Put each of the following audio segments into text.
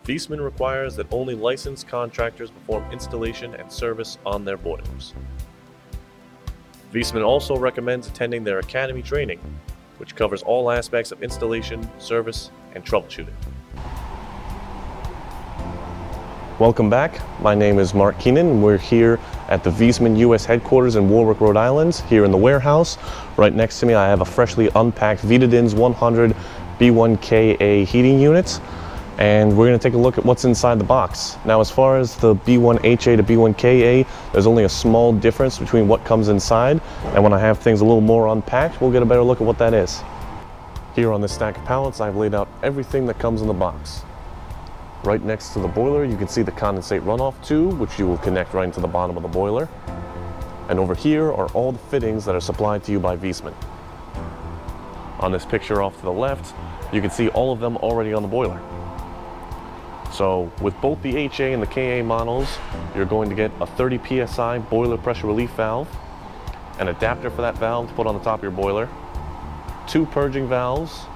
Viessmann requires that only licensed contractors perform installation and service on their boilers. Viessmann also recommends attending their Academy training, which covers all aspects of installation, service, and troubleshooting. Welcome back. My name is Mark Keenan, and we're here at the Viessmann U.S. headquarters in Warwick, Rhode Island, here in the warehouse. Right next to me I have a freshly unpacked Viessmann 100 B1KA heating unit, and we're going to take a look at what's inside the box. Now, as far as the B1HA to B1KA, there's only a small difference between what comes inside, and when I have things a little more unpacked, we'll get a better look at what that is. Here on this stack of pallets, I've laid out everything that comes in the box. Right next to the boiler, you can see the condensate runoff tube, which you will connect right into the bottom of the boiler. And over here are all the fittings that are supplied to you by Viessmann. On this picture off to the left, you can see all of them already on the boiler. So with both the HA and the KA models, you're going to get a 30 psi boiler pressure relief valve, an adapter for that valve to put on the top of your boiler, 2 purging valves,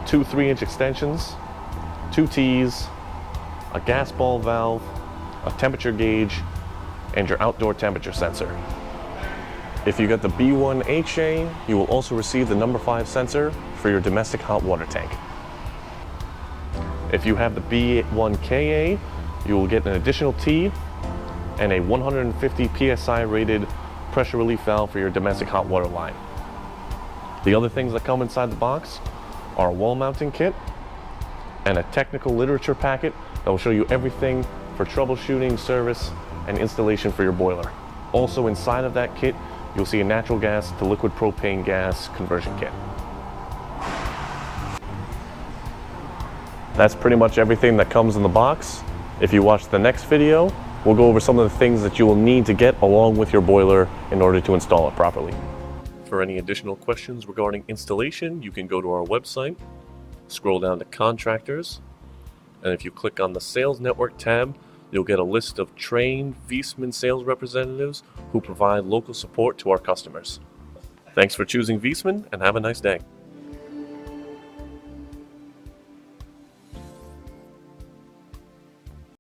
2 3-inch extensions, 2 T's, a gas ball valve, a temperature gauge, and your outdoor temperature sensor. If you get the B1HA, you will also receive the number 5 sensor for your domestic hot water tank. If you have the B1KA, you will get an additional T and a 150 psi rated pressure relief valve for your domestic hot water line. The other things that come inside the box are a wall mounting kit and a technical literature packet that will show you everything for troubleshooting, service, and installation for your boiler. Also inside of that kit, you'll see a natural gas to liquid propane gas conversion kit. That's pretty much everything that comes in the box. If you watch the next video, we'll go over some of the things that you will need to get along with your boiler in order to install it properly. For any additional questions regarding installation, you can go to our website, scroll down to Contractors, and if you click on the Sales Network tab, you'll get a list of trained Viessmann sales representatives who provide local support to our customers. Thanks for choosing Viessmann, and have a nice day.